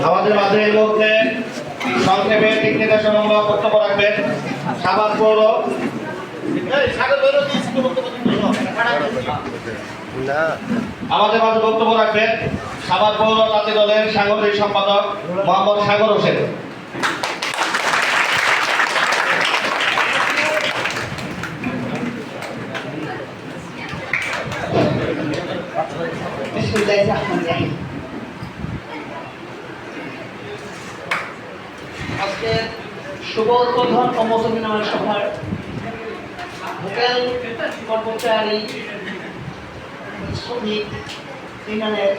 আমাদের মাঝে এই মুহূর্তে সংক্ষেপে দিক নির্দেশনামূলক বক্তব্য রাখবেন সাভার পৌর আমাদের মাঝে বক্তব্য রাখবেন সাভার পৌর জাতীয় দলের সাংগঠনিক সম্পাদক মোহাম্মদ সাগর হোসেন। আজকে শুভ উদ্বোধন ও মত বিনিময় সভার হোটেল কর্মচারী শ্রমিক ইউনিয়নের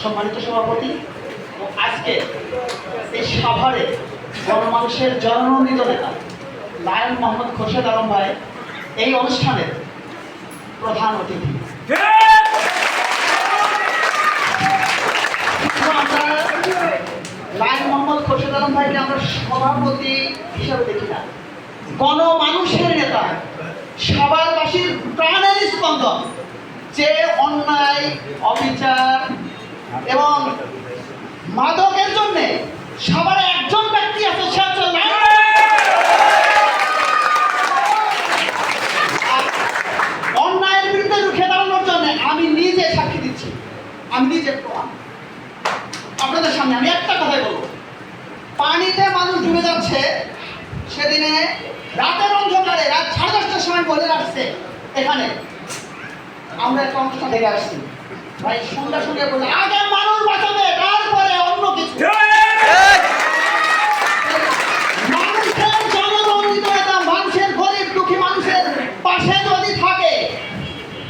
সম্মানিত সভাপতি এবং আজকে এই সভারে গণমানুষের জননন্দিত নেতা লায়ন মোহাম্মদ খোরশেদ আলম ভাই এই অনুষ্ঠানের প্রধান অতিথি। লায়ন মোহাম্মদ খোরশেদ আলম ভাইকে আমরা সভাপতি হিসাবে দেখি না, গণমানুষের নেতা, সবারবাসীর প্রাণের স্পন্দন, যে অন্যায় অবিচার এবং মাদকের জন্য সবার একজন ব্যক্তি আছে, সে হচ্ছে অন্যায়ের বিরুদ্ধে রুখে দাঁড়ানোর জন্য আমি নিজে সাক্ষী দিচ্ছি, আমি নিজে প্রমাণ আপনাদের সামনে। আমি একটা কথাই বলবো, পানিতে মানুষ ডুবে যাচ্ছে, সেদিনে রাতের অন্ধকারে রাত 10:30টার সময় বলে আসছে এখানে আমরা একটা অনুষ্ঠান থেকে আসছি ভাই, সন্ধ্যা সন্ধ্যা বলে আগে মানুষ বাঁচাবে তারপরে অন্য কিছু। মানুষের জনগণিত নেতা মানুষের গরিব দুঃখী মানুষের পাশে যদি থাকে,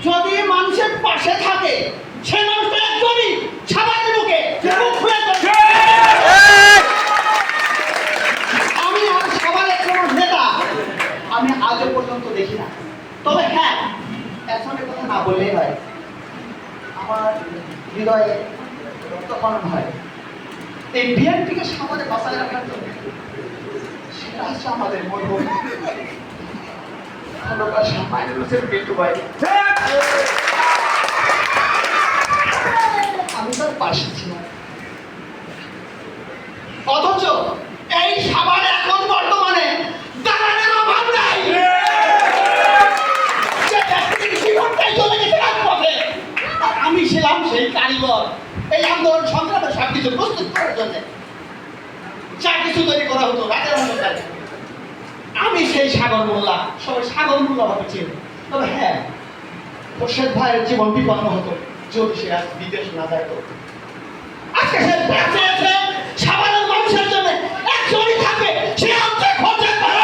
যদি মানুষের পাশে থাকে, সে মানুষটা একদমই ছাবাতে ঢুকে আমি আর সবারের কোনো নেতা আমি আজও পর্যন্ত দেখি না। তবে হ্যাঁ, একজনের কথা না বললেই হয়, আমার হৃদয়ে রক্তক্ষরণ হয় এই বিএনপিকে সামনে বাঁচায় রাখার জন্য। সেটা হচ্ছে আমাদের মরহুম খন্দকার শাহ মাইনুল হোসেন পিন্টু ভাই। আমি তার পাশে ছিলাম, অথচ এই সাভারে এখন বর্তমানে দালালের অভাব নাই। আমি ছিলাম সেই কারিগর, এই আন্দোলন সংগ্রামে সবকিছু প্রস্তুত করার জন্য যা কিছু তৈরি করা হতো রাতের অন্ধকারে। আমি সেই সাগর মোল্লা, সবাই সাগর মোল্লা ভাবে ছিল। তবে হ্যাঁ, খোরশেদ ভাইয়ের জীবন বিপন্ন হতো যদি সে আজ বিদেশ না যায়। তো আজকে সে বেঁচে আছে সাধারণ মানুষের জন্য, একজনই থাকবে, সে হচ্ছে খোরশেদ ভাই।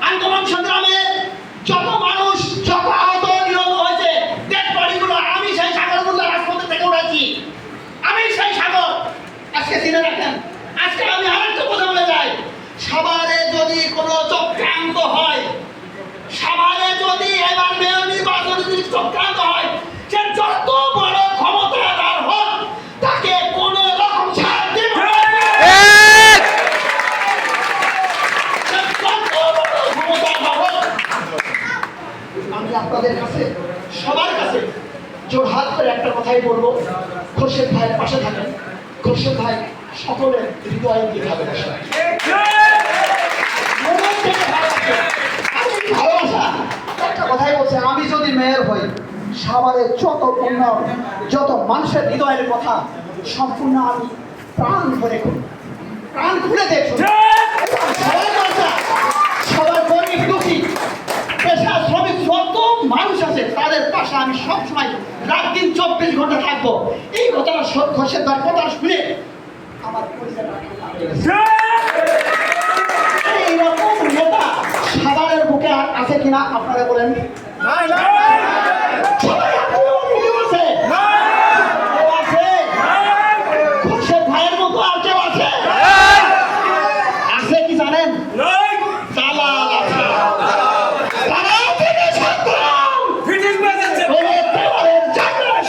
আন্দোলন সংগ্রামে যত মানুষ, যত আহত নিহত হয়েছে, ডেড বডিগুলো আমি সেই সাগর মোল্লা রাজপথে থেকে উঠেছি, আমি সেই সাগর। আজকে চিনে রাখেন, আজকে আমি আরেকটু কথা বলে যাই, সাভারে যদি কোনো চক্রান্ত হয়, সাভারে যদি এবার মেয়র নির্বাচন যদি চক্রান্ত হয়, সে যত বড় ক্ষমতাধর হোক তাকে কোনো রকম ছাড় দেব না। আমি আপনাদের কাছে, সবার কাছে জোরহাত করে একটা কথাই বলবো, খোরশেদ ভাইয়ের পাশে থাকেন। খোরশেদ ভাই সকলের হৃদয়ে দিয়ে থাকবে। ভালোবাসা একটা কথাই বলছে, আমি যদি মেয়র হই, সাভারের যত উন্নয়ন, যত মানুষের হৃদয়ের কথা সম্পূর্ণ আমি প্রাণ ভরে করি, প্রাণ খুলে দেখুন। সবার গরিব দুঃখী পেশা শ্রমিক যত মানুষ আছে তাদের পাশে আমি সবসময় রাত দিন 24 ঘন্টা থাকবো। এই কথাটা খোরশেদ ভাইয়ের কথা শুনে আমার এইরকম নেতা সাভারের বুকে আর আছে কিনা আপনারা বলেন? খোরশেদ ভাইয়ের মতো আর কেউ আছে? আছে কি জানেন? দালাল আছে।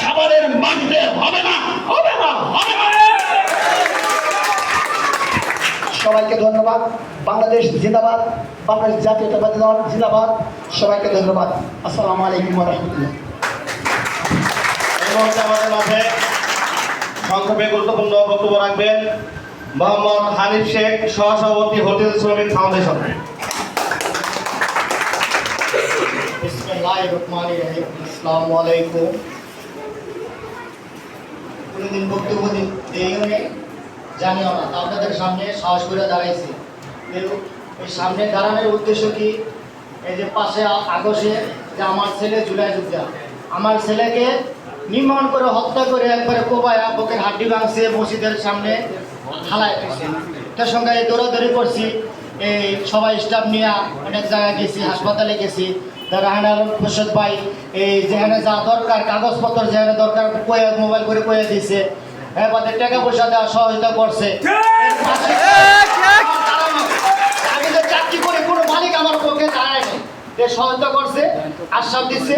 সাভারের মানতে হবে না, হবে না, হবে না। সবাইকে ধন্যবাদ। বাংলাদেশ জিন্দাবাদ, বাংলাদেশ জাতীয়তাবাদী দল জিন্দাবাদ। সবাইকে ধন্যবাদ। আসসালামু আলাইকুম ওয়া রাহমাতুল্লাহ। এই মুহূর্তে আমাদের মাঝে সংক্ষেপে গুরুত্বপূর্ণ বক্তব্য রাখবেন মোহাম্মদ হানিফ শেখ, সহসভাপতি হোটেল শ্রমিক ফাউন্ডেশন। বিসমিল্লাহির রহমানির রহিম। আসসালামু আলাইকুম। কোনদিন বক্তব্য দিইও নেই, জানিও না, আপনাদের সামনে সাহস করে দাঁড়াইছি। এই সামনে দাঁড়ানোর উদ্দেশ্য কি? এই যে পাশে আগসে যে আমার ছেলে জুলাই যোদ্ধা, আমার ছেলেকে নির্মাণ করে হত্যা করে একবারে কোবায়া বুকের হাড্ডি ভাঙছে, মসজিদের সামনে হালায় দিয়েছে। তার সঙ্গে এই দৌড়াদৌড়ি করছি, এই সবাই স্টাফ নিয়ে অনেক জায়গায় গেছি, হাসপাতালে গেছি। রাহান আলম খুরশেদ ভাই এই যেখানে যা দরকার কাগজপত্র যেখানে দরকার কয়ে মোবাইল করে কয়ে দিছে, আমাদের টাকা পয়সা দেওয়া সহযোগিতা করছে। আমি যে চাকরি করে কোনো মালিক আমার পক্ষে দাঁড়ায় না, সহায়তা করছে, আশ্বাস দিচ্ছে,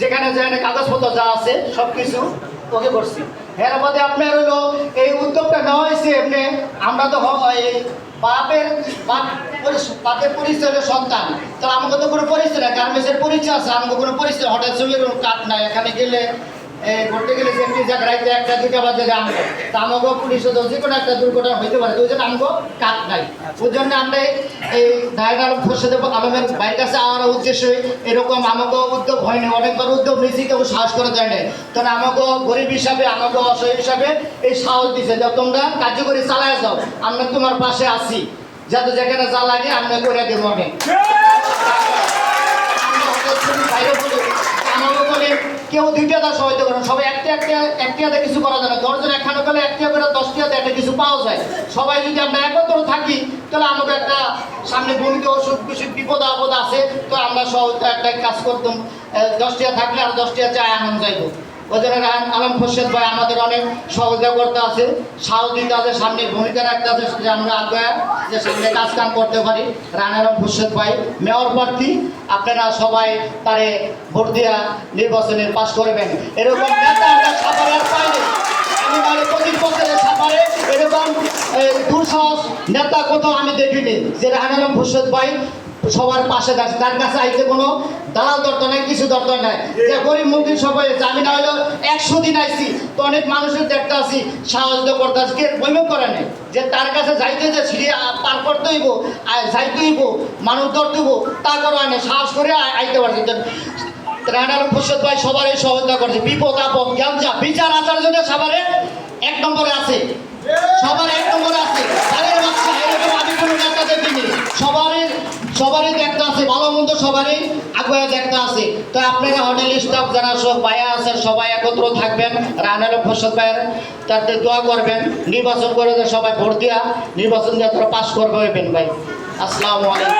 যেখানে যেখানে কাগজপত্র যা আছে সব কিছু ওকে করছি। এর মধ্যে আপনার হলো এই উদ্যোগটা নেওয়া হয়েছে এমনি, আমরা তো এই বাপের পরিচয় হলো সন্তান, তো আমাকে তো কোনো পরিচয় না, গার্মেন্টসের পরিচয় আছে, আমাকে কোনো পরিচয়, হোটেল শ্রমিকের কোনো কাজ নাই। এখানে গেলে ঘুরতে গেলে সেফটি জ্যাক রাইতে 1টা 2টা বাজে আমগো, তা আমাকে পুলিশ যে কোনো একটা দুর্ঘটনা হইতে পারে, ওই জন্য আমগো কাজ নাই। ওই জন্য আমরা এই রাহান আলম খুরশেদ আলমের ভাইয়ের কাছে আমার উদ্দেশ্য এরকম আমাকে উদ্যোগ হয়নি, অনেকবার উদ্যোগ নিয়েছি, কেউ সাহস করে দেয় নাই। তখন আমাকে গরিব হিসাবে, আমাকে অসহায় হিসাবে এই সাহস দিছে যে তোমরা কার্যকরী চালায় যাও, আমরা তোমার পাশে আছি, যাতে যেখানে যা লাগে আমরা করে দেবো। অনেক আমাকে বলে কেউ 2টা দা সহায়তা করেন, সবাই একটা কিছু করা যায় না, 10 জন একখানে গেলে 1টা করে 10টা একটা কিছু পাওয়া যায়। সবাই যদি আমরা একত্র থাকি তাহলে আমাকে একটা সামনে ভূমিকা অসুখ বিসুখ বিপদ আপদ আছে, তো আমরা সহায়তা একটা কাজ করতাম, 10টা থাকলে আর 10টা চায় আনন্দ যাইব। ওই জন্য রাহান আলম খুরশেদ ভাই আমাদের অনেক সহযোগিতা করতে আছে, সাহস দিতে আছে, সামনে ভূমিকা রাখতে আছে যে আমরা আগে যে সামনে কাজ কাম করতে পারি। রাহান আলম খুরশেদ ভাই মেয়র প্রার্থী, আপনারা সবাই তারে ভোট দিয়া নির্বাচনে পাশ করবেন। এরকম নেতা আমরা সাভারে আর পাইনি, আমি মানে 25 বছরের সাভারে এরকম দুঃসাহস নেতা কোথাও আমি দেখিনি যে রাহান আলম খুরশেদ ভাই সবার পাশে দাঁড়াচ্ছে, তার কাছে আইতে কোনো দালাল দরকার নাই, কিছু দরকার নাই। যে গরিব মুক্তির সবাই আমি না হলেও 100 দিন আইছি, তো অনেক মানুষের দেখতে আসি, সাহায্য করতে আসি, কে বইমেও করে নেই যে তার কাছে যাইতে যে সিঁড়ি পার করতে হইব, যাইতে হইব, মানুষ ধরতে হইব, তা করে হয় না, সাহস করে আইতে পারছে। রাহান আলম খুরশেদ ভাই সবারই সহায়তা করছে, বিপদ আপদ গ্যামজা বিচার আচারের জন্য সবারে 1 নম্বরে আছে, সবার 1 নম্বরে আছে। তাদের বাচ্চা এরকম আমি কোনো নেতা দেখিনি, সবারই দেখতে আছে, ভালো মন্দ সবারই আগে দেখতে আছে। তো আপনারা হোটেল স্টাফ যারা সব ভাইয়া আছেন সবাই একত্র থাকবেন, রাহান আলম খুরশেদ ভাইয়ের তাদের দোয়া করবেন, নির্বাচন করে সবাই ভোট দিয়া নির্বাচন দিয়ে তারা পাশ করবে ভাই। আসসালামু আলাইকুম।